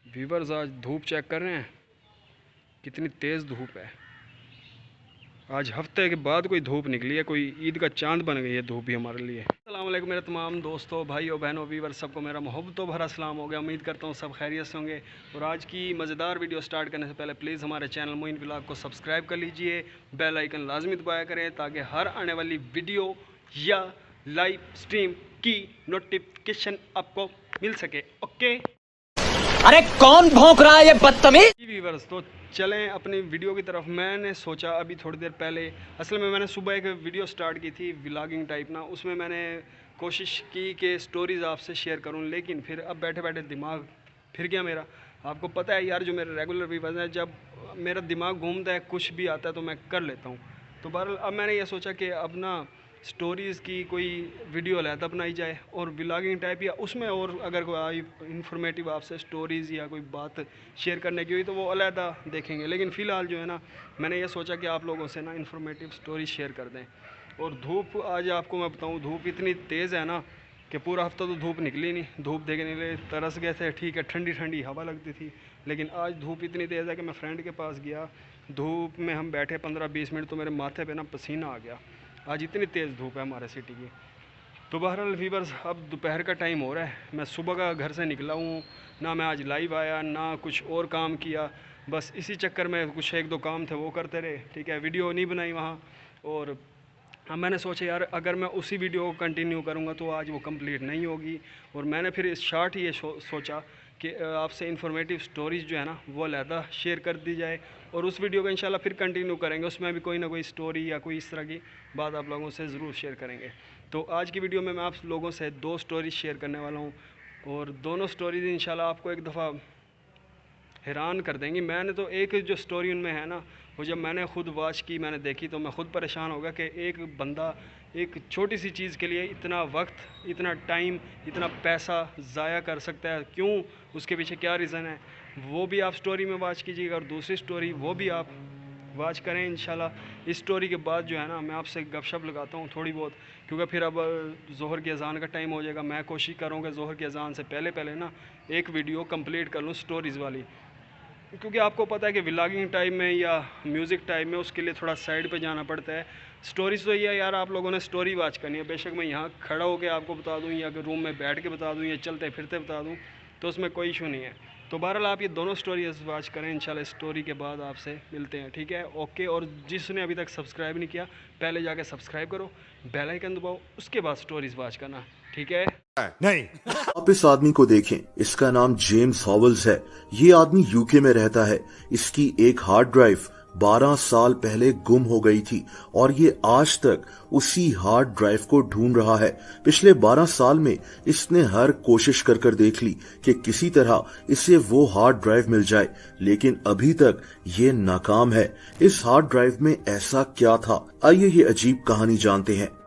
Viewers आज धूप check कर रहे हैं, कितनी तेज़ धूप है। आज हफ्ते के बाद कोई धूप निकली है, कोई ईद का चांद बन गई है धूप भी हमारे लिए। अस्सलाम वालेकुम मेरे तमाम दोस्तों, भाइयों, बहनों, व्यूवर्स, सबको मेरा मोहब्बतों भरा सलाम हो गया। उम्मीद करता हूँ सब खैरियत से होंगे। और आज की मज़ेदार वीडियो स्टार्ट करने से पहले प्लीज़ हमारे चैनल मोइन व्लॉग को सब्सक्राइब कर लीजिए, बेल आइकन लाजमी दबाया करें ताकि हर आने वाली वीडियो या लाइव स्ट्रीम की नोटिफिकेशन आपको मिल सके। ओके, अरे कौन भौंक रहा है ये बदतमीज। व्यूवर्स तो चलें अपनी वीडियो की तरफ। मैंने सोचा अभी थोड़ी देर पहले, असल में मैंने सुबह एक वीडियो स्टार्ट की थी व्लॉगिंग टाइप ना, उसमें मैंने कोशिश की कि स्टोरीज़ आपसे शेयर करूं, लेकिन फिर अब बैठे बैठे दिमाग फिर गया मेरा। आपको पता है यार, जो मेरे रेगुलर व्यूवर्स हैं, जब मेरा दिमाग घूमता है कुछ भी आता है तो मैं कर लेता हूँ। तो बहरहाल अब मैंने ये सोचा कि अब ना स्टोरीज़ की कोई वीडियो अलहदा बनाई जाए और व्लॉगिंग टाइप, या उसमें और अगर कोई इन्फॉर्मेटिव आपसे स्टोरीज़ या कोई बात शेयर करने की हुई तो वो अलहदा देखेंगे। लेकिन फ़िलहाल जो है ना, मैंने ये सोचा कि आप लोगों से ना इन्फॉर्मेटिव स्टोरी शेयर कर दें। और धूप आज आपको मैं बताऊँ, धूप इतनी तेज़ है ना कि पूरा हफ्ता तो धूप निकली नहीं। धूप देखने के लिए तरस गए थे, ठीक है, ठंडी ठंडी हवा लगती थी, लेकिन आज धूप इतनी तेज़ है कि मैं फ्रेंड के पास गया, धूप में हम बैठे 15-20 मिनट तो मेरे माथे पे ना पसीना आ गया। आज इतनी तेज़ धूप है हमारे सिटी की। तो बहरहाल व्यूवर्स, अब दोपहर का टाइम हो रहा है, मैं सुबह का घर से निकला हूँ, ना मैं आज लाइव आया ना कुछ और काम किया, बस इसी चक्कर में कुछ एक दो काम थे वो करते रहे, ठीक है, वीडियो नहीं बनाई वहाँ। और अब मैंने सोचा यार, अगर मैं उसी वीडियो को कंटिन्यू करूँगा तो आज वो कंप्लीट नहीं होगी। और मैंने फिर इस शॉर्ट ही ये सोचा कि आपसे इन्फॉर्मेटिव स्टोरीज़ जो है ना वो अलहदा शेयर कर दी जाए, और उस वीडियो को इंशाल्लाह फिर कंटिन्यू करेंगे, उसमें भी कोई ना कोई स्टोरी या कोई इस तरह की बात आप लोगों से ज़रूर शेयर करेंगे। तो आज की वीडियो में मैं आप लोगों से 2 स्टोरीज शेयर करने वाला हूँ, और दोनों स्टोरीज इंशाल्लाह आपको एक दफ़ा हैरान कर देंगी। मैंने तो एक जो स्टोरी उनमें है ना, वो जब मैंने ख़ुद वॉच की, मैंने देखी, तो मैं ख़ुद परेशान हो गया कि एक बंदा एक छोटी सी चीज़ के लिए इतना वक्त, इतना टाइम, इतना पैसा ज़ाया कर सकता है, क्यों, उसके पीछे क्या रीज़न है, वो भी आप स्टोरी में वॉच कीजिएगा। और दूसरी स्टोरी वो भी आप वॉच करें इंशाल्लाह। इस स्टोरी के बाद जो है ना, मैं आपसे गपशप लगाता हूँ थोड़ी बहुत, क्योंकि फिर अब ज़ोहर की अज़ान का टाइम हो जाएगा। मैं कोशिश करूँगा ज़ोहर की अज़ान से पहले पहले ना एक वीडियो कंप्लीट कर लूँ स्टोरीज़ वाली, क्योंकि आपको पता है कि व्लॉगिंग टाइम में या म्यूज़िक टाइम में उसके लिए थोड़ा साइड पे जाना पड़ता है। स्टोरीज़ तो ये है यार, आप लोगों ने स्टोरी वॉच करनी है, बेशक मैं यहाँ खड़ा होकर आपको बता दूँ या रूम में बैठ के बता दूँ या चलते फिरते बता दूँ, तो उसमें कोई इशू नहीं है। तो बहरहाल आप ये दोनों स्टोरीज वॉच करें इंशाल्लाह। स्टोरी के बाद आपसे मिलते हैं, ठीक है, ओके। और जिसने अभी तक सब्सक्राइब नहीं किया, पहले जाके सब्सक्राइब करो, बेल आइकन दबाओ, उसके बाद स्टोरीज वॉच करना, ठीक है। नहीं। आप इस आदमी को देखें, इसका नाम जेम्स हॉवेल्स है। ये आदमी यूके में रहता है। इसकी एक हार्ड ड्राइव 12 साल पहले गुम हो गई थी और ये आज तक उसी हार्ड ड्राइव को ढूंढ रहा है। पिछले 12 साल में इसने हर कोशिश कर देख ली कि किसी तरह इसे वो हार्ड ड्राइव मिल जाए, लेकिन अभी तक ये नाकाम है। इस हार्ड ड्राइव में ऐसा क्या था, आइए ये अजीब कहानी जानते हैं।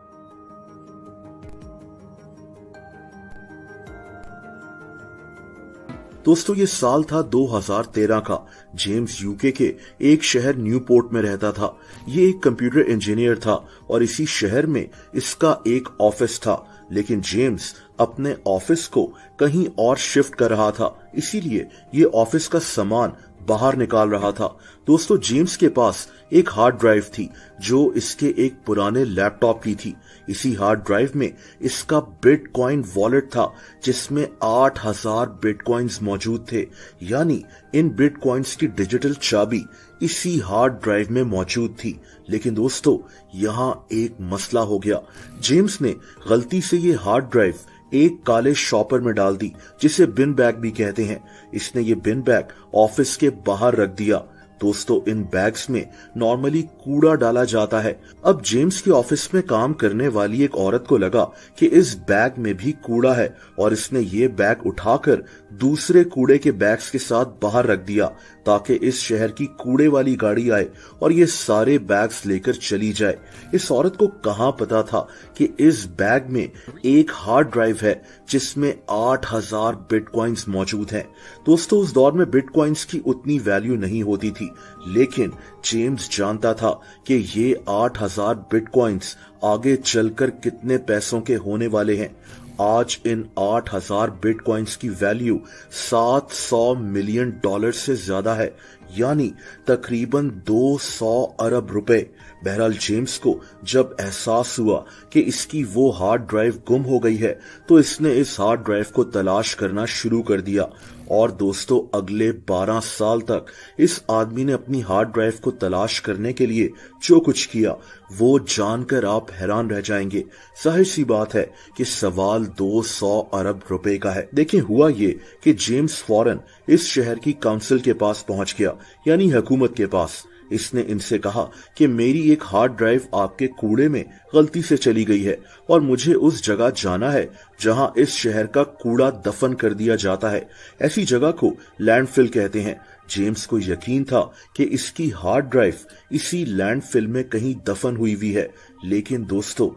दोस्तों, ये साल था 2013 का। जेम्स यूके के एक शहर न्यूपोर्ट में रहता था। ये एक कंप्यूटर इंजीनियर था और इसी शहर में इसका एक ऑफिस था, लेकिन जेम्स अपने ऑफिस को कहीं और शिफ्ट कर रहा था, इसीलिए ये ऑफिस का सामान बाहर निकाल रहा था। दोस्तों, जेम्स के पास एक हार्ड ड्राइव थी जो इसके एक पुराने लैपटॉप की थी। इसी हार्ड ड्राइव में इसका बिटकॉइन वॉलेट था जिसमें 8000 बिटकॉइंस मौजूद थे, यानी इन बिटकॉइंस की डिजिटल चाबी इसी हार्ड ड्राइव में मौजूद थी। लेकिन दोस्तों, यहाँ एक मसला हो गया। जेम्स ने गलती से ये हार्ड ड्राइव एक काले शॉपर में डाल दी, जिसे बिन बैग भी कहते हैं। इसने ये बिन बैग ऑफिस के बाहर रख दिया। दोस्तों, इन बैग्स में नॉर्मली कूड़ा डाला जाता है। अब जेम्स के ऑफिस में काम करने वाली एक औरत को लगा कि इस बैग में भी कूड़ा है और इसने ये बैग उठाकर दूसरे कूड़े के बैग्स के साथ बाहर रख दिया ताकि इस शहर की कूड़े वाली गाड़ी आए और ये सारे बैग्स लेकर चली जाए। इस औरत को कहाँ पता था कि इस बैग में एक हार्ड ड्राइव है जिसमें 8000 बिटकॉइंस मौजूद हैं। दोस्तों, उस दौर में बिटकॉइंस की उतनी वैल्यू नहीं होती थी, लेकिन जेम्स जानता था कि ये 8000 बिटकॉइंस आगे चलकर कितने पैसों के होने वाले हैं। आज इन 8000 बिटकॉइंस की वैल्यू $700 मिलियन से ज्यादा है, यानी तकरीबन 200 अरब रुपए। बहरहाल जेम्स को जब एहसास हुआ कि इसकी वो हार्ड ड्राइव गुम हो गई है तो इसने इस हार्ड ड्राइव को तलाश करना शुरू कर दिया। और दोस्तों, अगले 12 साल तक इस आदमी ने अपनी हार्ड ड्राइव को तलाश करने के लिए जो कुछ किया वो जानकर आप हैरान रह जाएंगे। जाहिर सी बात है कि सवाल 200 अरब रुपए का है। देखिए, हुआ ये कि जेम्स फौरन इस शहर की काउंसिल के पास पहुंच गया, यानी हुकूमत के पास। इसने इनसे कहा कि मेरी एक हार्ड ड्राइव आपके कूड़े में गलती से चली गई है और मुझे उस जगह जाना है जहां इस शहर का कूड़ा दफन कर दिया जाता है। ऐसी जगह को लैंडफिल कहते हैं। जेम्स को यकीन था कि इसकी हार्ड ड्राइव इसी लैंडफिल में कहीं दफन हुई है। लेकिन दोस्तों,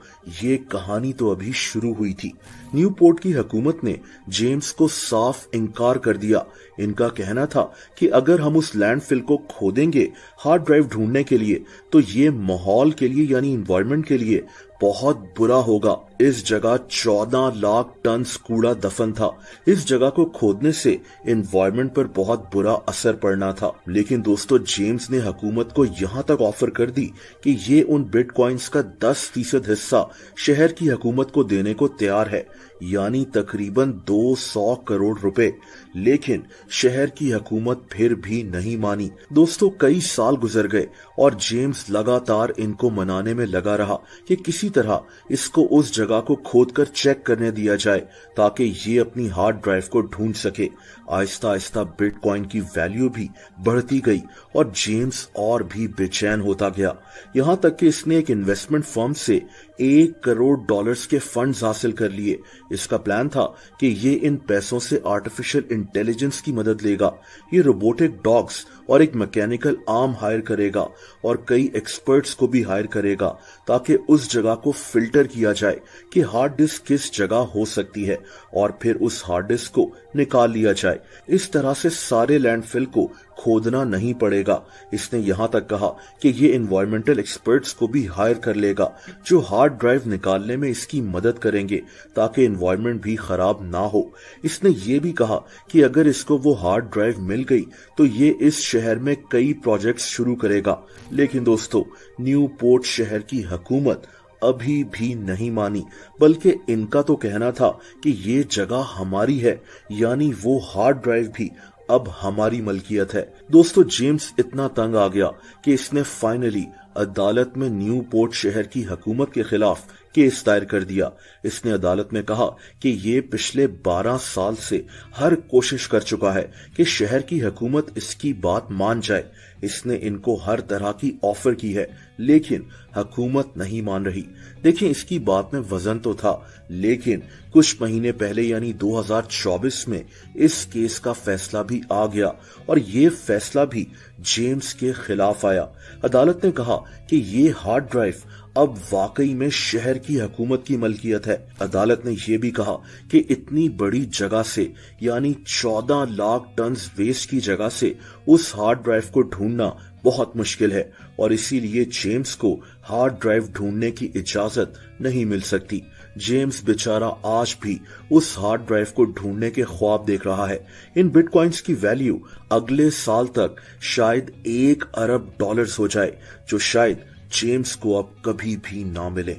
ये कहानी तो अभी शुरू हुई थी। न्यूपोर्ट की हुकूमत ने जेम्स को साफ इनकार कर दिया। इनका कहना था कि अगर हम उस लैंडफिल को खोदेंगे हार्ड ड्राइव ढूंढने के लिए तो ये माहौल के लिए यानी एनवायरनमेंट के लिए बहुत बुरा होगा। इस जगह 14 लाख टन कूड़ा दफन था। इस जगह को खोदने से एनवायरनमेंट पर बहुत बुरा असर पड़ना था। लेकिन दोस्तों, जेम्स ने हुकूमत को यहां तक ऑफर कर दी कि ये उन बिटकॉइंस का 10% हिस्सा शहर की हुकूमत को देने को तैयार है, यानी तकरीबन 200 करोड़ रुपए। लेकिन शहर की हुकूमत फिर भी नहीं मानी। दोस्तों, कई साल गुजर गए और जेम्स लगातार इनको मनाने में लगा रहा कि किसी तरह इसको उस जगह को खोदकर चेक करने दिया जाए ताकि ये अपनी हार्ड ड्राइव को ढूंढ सके। आहिस्ता आहिस्ता बिटकॉइन की वैल्यू भी बढ़ती गई और जेम्स और भी बेचैन होता गया। यहां तक कि इसने एक इन्वेस्टमेंट फर्म से $1 करोड़ के फंड्स हासिल कर लिए। इसका प्लान था कि ये इन पैसों से आर्टिफिशियल इंटेलिजेंस की मदद लेगा। ये रोबोटिक डॉग्स और एक मैकेनिकल आर्म हायर करेगा और कई एक्सपर्ट्स को भी हायर करेगा ताकि उस जगह को फिल्टर किया जाए कि हार्ड डिस्क किस जगह हो सकती है और फिर उस हार्ड डिस्क को निकाल लिया जाए। इस तरह से सारे लैंडफिल को खोदना नहीं पड़ेगा। इसने यहां तक कहा कि ये एनवायरमेंटल एक्सपर्ट्स को भी हायर कर लेगा जो हार्ड ड्राइव निकालने में इसकी मदद करेंगे ताकि एनवायरमेंट भी खराब ना हो। इसने ये भी कहा कि अगर इसको वो हार्ड ड्राइव मिल गई तो ये इस शहर में कई प्रोजेक्ट्स शुरू करेगा। लेकिन दोस्तों, न्यूपोर्ट शहर की हुकूमत अभी भी नहीं मानी, बल्कि इनका तो कहना था कि ये जगह हमारी है, यानी वो हार्ड ड्राइव भी अब हमारी मलकियत है। दोस्तों, जेम्स इतना तंग आ गया कि इसने फाइनली अदालत में न्यूपोर्ट शहर की हुकूमत के खिलाफ केस दायर कर दिया। इसने अदालत में कहा कि ये पिछले 12 साल से हर कोशिश कर चुका है कि शहर की हुकूमत इसकी बात मान जाए। इसने इनको हर तरह की ऑफर की है, लेकिन हुकूमत नहीं मान रही। देखिए, इसकी बात में वजन तो था, लेकिन कुछ महीने पहले यानी 2024 में इस केस का फैसला भी आ गया और ये फैसला भी जेम्स के खिलाफ आया। अदालत ने कहा कि ये हार्ड ड्राइव अब वाकई में शहर की हुकूमत की मलकियत है। अदालत ने यह भी कहा कि इतनी बड़ी जगह से यानी 14 लाख टन वेस्ट की जगह से उस हार्ड ड्राइव को ढूंढना बहुत मुश्किल है और इसीलिए जेम्स को हार्ड ड्राइव ढूंढने की इजाजत नहीं मिल सकती। जेम्स बेचारा आज भी उस हार्ड ड्राइव को ढूंढने के ख्वाब देख रहा है। इन बिटकॉइंस की वैल्यू अगले साल तक शायद $1 अरब हो जाए, जो शायद जेम्स को अब कभी भी ना मिले।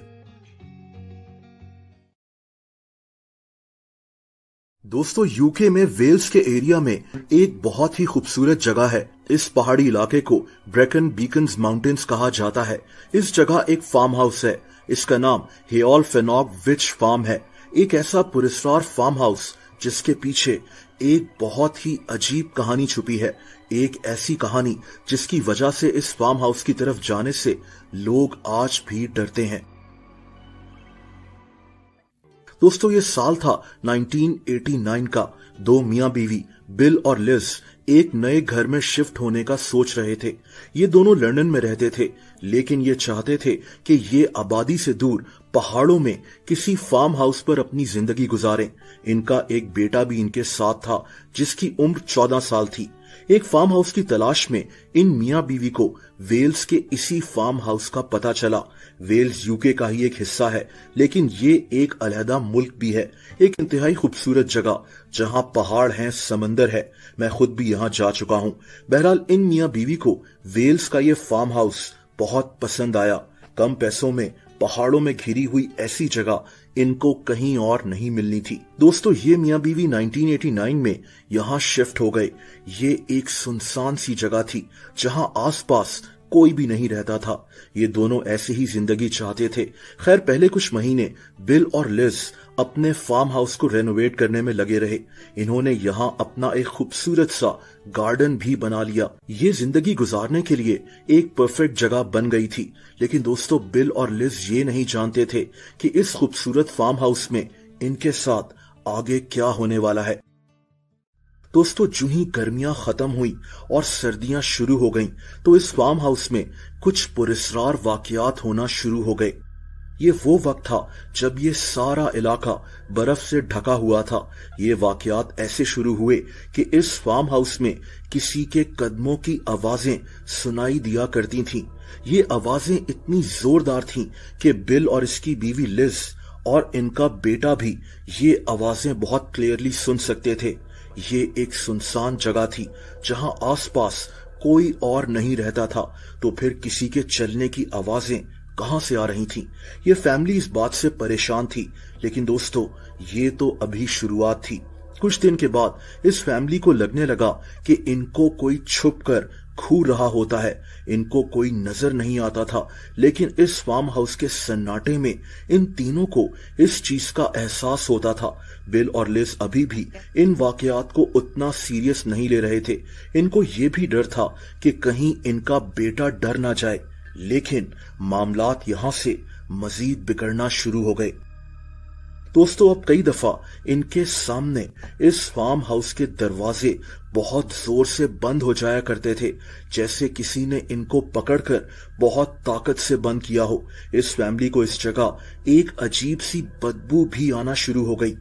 दोस्तों, यूके में वेल्स के एरिया में एक बहुत ही खूबसूरत जगह है। इस पहाड़ी इलाके को ब्रेकन बीकन्स माउंटेन्स कहा जाता है। इस जगह एक फार्म हाउस है। इसका नाम हेऑल फेनॉग विच फार्म है। एक ऐसा पुरस्कार फार्म हाउस जिसके पीछे एक बहुत ही अजीब कहानी छुपी है। एक ऐसी कहानी जिसकी वजह से इस फार्म हाउस की तरफ जाने से लोग आज भी डरते हैं। दोस्तों, ये साल था 1989 का। दो मियां बीवी बिल और लिज एक नए घर में शिफ्ट होने का सोच रहे थे। ये दोनों लंदन में रहते थे, लेकिन ये चाहते थे कि ये आबादी से दूर पहाड़ों में किसी फार्म हाउस पर अपनी जिंदगी गुजारें। इनका एक बेटा भी इनके साथ था जिसकी उम्र 14 साल थी। एक फार्म हाउस की तलाश में इन मियां बीवी को वेल्स के इसी फार्म हाउस का पता चला। वेल्स यूके का ही एक हिस्सा है, लेकिन ये एक अलहदा मुल्क भी है, एक इंतहाई खूबसूरत जगह जहां पहाड़ हैं, समंदर है। मैं खुद भी यहां जा चुका हूं। बहरहाल इन मियां बीवी को वेल्स का ये फार्म हाउस बहुत पसंद आया। कम पैसों में पहाड़ों में घिरी हुई ऐसी जगह इनको कहीं और नहीं मिलनी थी। दोस्तों, ये मियां बीवी 1989 में यहाँ शिफ्ट हो गए। ये एक सुनसान सी जगह थी जहां आसपास कोई भी नहीं रहता था। ये दोनों ऐसे ही जिंदगी चाहते थे। खैर, पहले कुछ महीने बिल और लिज अपने फार्म हाउस को रेनोवेट करने में लगे रहे। इन्होंने यहाँ अपना एक खूबसूरत सा गार्डन भी बना लिया। ये जिंदगी गुजारने के लिए एक परफेक्ट जगह बन गई थी। लेकिन दोस्तों, बिल और लिज ये नहीं जानते थे कि इस खूबसूरत फार्म हाउस में इनके साथ आगे क्या होने वाला है। दोस्तों, जो ही गर्मियां खत्म हुई और सर्दियां शुरू हो गईं, तो इस फार्म हाउस में कुछ पुरस्कार वाकयात होना शुरू हो गए। ये वो वक्त था जब ये सारा इलाका बर्फ से ढका हुआ था। ये वाकयात ऐसे शुरू हुए कि इस फार्म हाउस में किसी के कदमों की आवाजें सुनाई दिया करती थीं। ये आवाजें इतनी जोरदार थीं कि बिल और इसकी बीवी लिज और इनका बेटा भी ये आवाजें बहुत क्लियरली सुन सकते थे। ये एक सुनसान जगह थी जहां आसपास कोई और नहीं रहता था, तो फिर किसी के चलने की आवाजें कहां से आ रही थीं? ये फैमिली इस बात से परेशान थी। लेकिन दोस्तों, ये तो अभी शुरुआत थी। कुछ दिन के बाद इस फैमिली को लगने लगा कि इनको कोई छुप कर घूर रहा होता है। इनको कोई नजर नहीं आता था, लेकिन इस फार्म हाउस के सन्नाटे में इन तीनों को इस चीज का एहसास होता था। बिल और लिज अभी भी इन वाकयात को उतना सीरियस नहीं ले रहे थे। इनको ये भी डर था कि कहीं इनका बेटा डर ना जाए। लेकिन मामलात यहां से मजीद बिगड़ना शुरू हो गए। दोस्तों, अब कई दफा इनके सामने इस फार्म हाउस के दरवाजे बहुत जोर से बंद हो जाया करते थे, जैसे किसी ने इनको पकड़कर बहुत ताकत से बंद किया हो। इस फैमिली को इस जगह एक अजीब सी बदबू भी आना शुरू हो गई।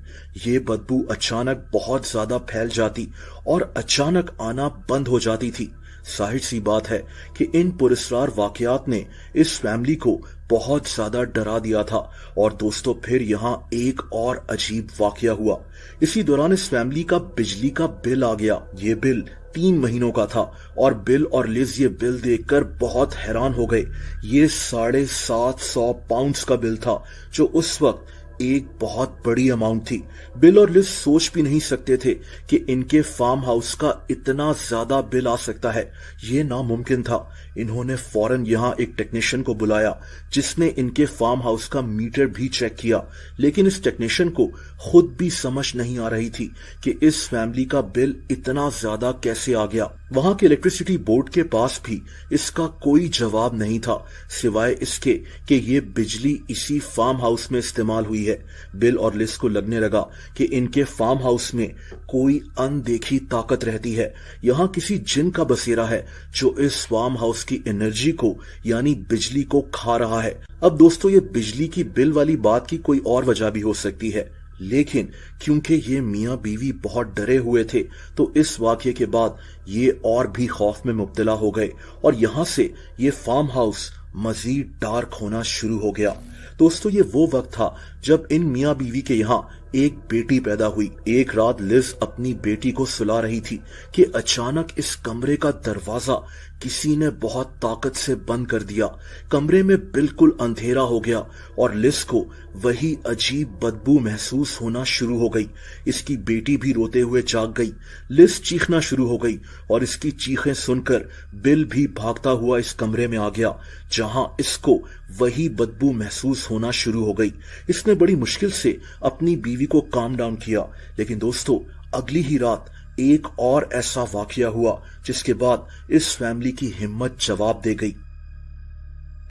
ये बदबू अचानक बहुत ज्यादा फैल जाती और अचानक आना बंद हो जाती थी। जाहिर सी बात है कि इन पुरस्कार वाकयात ने इस फैमिली को बहुत ज्यादा डरा दिया था। और दोस्तों, फिर यहाँ एक और अजीब वाकया हुआ। इसी दौरान इस फैमिली का बिजली का बिल आ गया। ये बिल 3 महीनों का था और बिल और लिज ये बिल देखकर बहुत हैरान हो गए। ये 750 पाउंड्स का बिल था, जो उस वक्त एक बहुत बड़ी अमाउंट थी। बिल और लिज सोच भी नहीं सकते थे कि इनके फार्म हाउस का इतना ज्यादा बिल आ सकता है। ये नामुमकिन था। इन्होंने फौरन यहाँ एक टेक्नीशियन को बुलाया, जिसने इनके फार्म हाउस का मीटर भी चेक किया। लेकिन इस टेक्नीशियन को खुद भी समझ नहीं आ रही थी कि इस फैमिली का बिल इतना ज्यादा कैसे आ गया। वहां के इलेक्ट्रिसिटी बोर्ड के पास भी इसका कोई जवाब नहीं था, सिवाय इसके कि ये बिजली इसी फार्म हाउस में इस्तेमाल हुई है। बिल और लिज को लगने लगा कि इनके फार्म हाउस में कोई अनदेखी ताकत रहती है। यहाँ किसी जिन का बसेरा है जो इस फार्म हाउस की एनर्जी को, यानी बिजली को खा रहा है। अब दोस्तों, ये बिजली की बिल वाली बात की कोई और वजह भी हो सकती है, लेकिन क्योंकि ये मियां बीवी बहुत डरे हुए थे, तो इस वाकये के बाद ये और भी खौफ में मुब्तला हो गए और यहाँ से ये फार्म हाउस मजीद डार्क होना शुरू हो गया। दोस्तों, ये वो वक्त था जब इन मियां बीवी के यहाँ एक बेटी पैदा हुई। एक रात लिज अपनी बेटी को सुला रही थी कि अचानक इस कमरे का दरवाजा किसी ने बहुत ताकत से बंद कर दिया। कमरे में बिल्कुल अंधेरा हो गया और लिज को वही अजीब बदबू महसूस होना शुरू हो गई। इसकी बेटी भी रोते हुए जाग गई। लिज चीखना शुरू हो गई और इसकी चीखें सुनकर बिल भी भागता हुआ इस कमरे में आ गया, जहां इसको वही बदबू महसूस होना शुरू हो गई। इसने बड़ी मुश्किल से अपनी बीवी को काम डाउन किया। लेकिन दोस्तों, अगली ही रात एक और ऐसा वाकया हुआ जिसके बाद इस फैमिली की हिम्मत जवाब दे गई।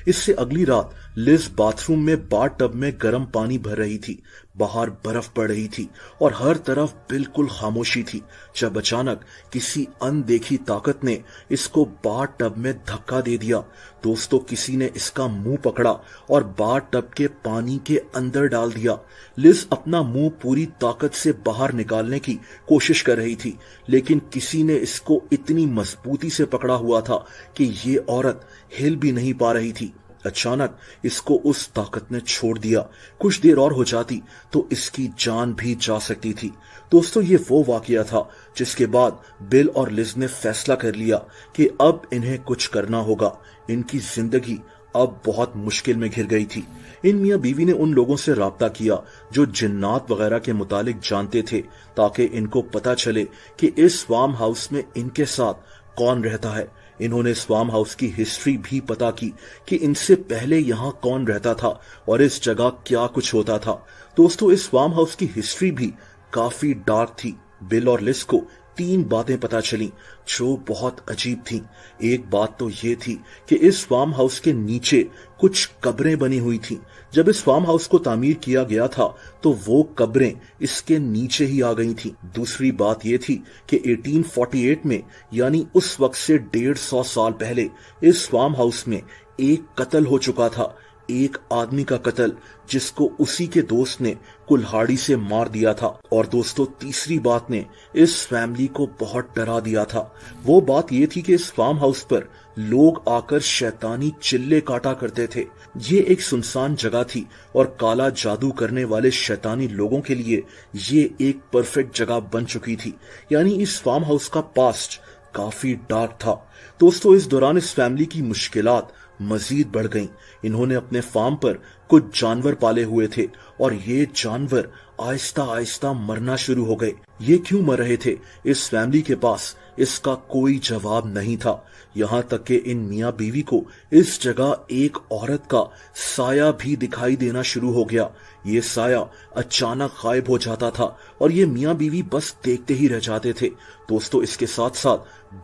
इससे अगली रात लिज बाथरूम में बाथ टब में गर्म पानी भर रही थी। बाहर बर्फ पड़ रही थी और हर तरफ बिल्कुल खामोशी थी जब अचानक किसी अनदेखी ताकत ने इसको बाथ टब में धक्का दे दिया। दोस्तों, किसी ने इसका मुंह पकड़ा और बाथ टब के पानी के अंदर डाल दिया। लिज अपना मुंह पूरी ताकत से बाहर निकालने की कोशिश कर रही थी, लेकिन किसी ने इसको इतनी मजबूती से पकड़ा हुआ था कि ये औरत हिल भी नहीं पा रही थी। अचानक इसको उस ताकत ने छोड़ दिया। कुछ देर और हो जाती तो इसकी जान भी जा सकती थी। दोस्तों, ये वो वाकया था जिसके बाद बिल और लिज ने फैसला कर लिया कि अब इन्हें कुछ करना होगा। इनकी जिंदगी अब बहुत मुश्किल में घिर गई थी। इन मियां बीवी ने उन लोगों से राब्ता किया जो जिन्नात वगैरह के मुतालिक जानते थे, ताकि इनको पता चले कि इस फार्म हाउस में इनके साथ कौन रहता है। इन्होंने इस फार्म हाउस की हिस्ट्री भी पता की कि इनसे पहले यहाँ कौन रहता था और इस जगह क्या कुछ होता था। दोस्तों, इस फार्म हाउस की हिस्ट्री भी काफी डार्क थी। बिल और लिज को 3 बातें पता चली जो बहुत अजीब थीं। एक बात तो ये थी कि इस फार्म हाउस के नीचे कुछ कब्रें बनी हुई थीं। जब इस फार्म हाउस को तामीर किया गया था तो वो कब्रें इसके नीचे ही आ गई थीं। दूसरी बात ये थी कि 1848 में, यानी उस वक्त से 150 साल पहले, इस फार्म हाउस में एक कत्ल हो चुका था। एक आदमी का कत्ल जिसको उसी के दोस्त ने कुल्हाड़ी से मार दिया था। और दोस्तों, तीसरी बात ने इस फैमिली को बहुत डरा दिया था। वो बात ये थी कि इस फार्म हाउस पर लोग आकर शैतानी चिल्ले काटा करते थे। ये एक सुनसान जगह थी और काला जादू करने वाले शैतानी लोगों के लिए ये एक परफेक्ट जगह बन चुकी थी। यानी इस फार्म हाउस का पास्ट काफी डार्क था। दोस्तों, इस दौरान इस फैमिली की मुश्किलात मजीद बढ़ गईं। इन्होंने अपने फार्म पर कुछ जानवर पाले हुए थे और ये जानवर आहिस्ता आहिस्ता मरना शुरू हो गए। ये क्यों मर रहे थे, इस फैमिली के पास इसका कोई जवाब नहीं था। यहाँ तक कि इन मियां बीवी को इस जगह एक औरत का साया भी दिखाई देना शुरू हो गया। ये साया अचानक गायब हो जाता था और ये मियां बीवी बस देखते ही रह जाते थे। दोस्तों, इसके साथ साथ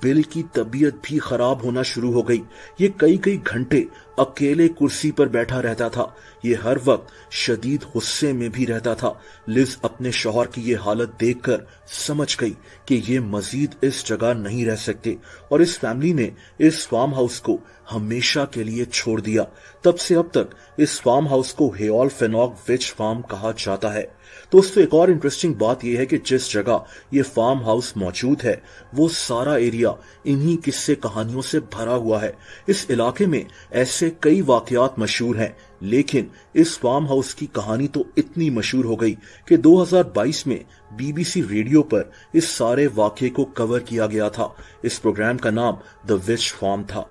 बिल की तबीयत भी खराब होना शुरू हो गई। ये कई कई घंटे अकेले कुर्सी पर बैठा रहता था। ये हर वक्त शदीद गुस्से में भी रहता था। लिज अपने शौहर की ये हालत देखकर समझ गई कि ये मजीद इस जगह नहीं रह सकते और इस फैमिली ने इस फार्म हाउस को हमेशा के लिए छोड़ दिया। तब से अब तक इस फार्म हाउस को हेओल फेनॉग विच फार्म कहा जाता है। दोस्तों, एक और इंटरेस्टिंग बात यह है कि जिस जगह ये फार्म हाउस मौजूद है वो सारा एरिया इन्हीं किस्से कहानियों से भरा हुआ है। इस इलाके में ऐसे कई वाकयात मशहूर हैं, लेकिन इस फार्म हाउस की कहानी तो इतनी मशहूर हो गई कि 2022 में BBC रेडियो पर इस सारे वाकये को कवर किया गया था। इस प्रोग्राम का नाम द विच फार्म था।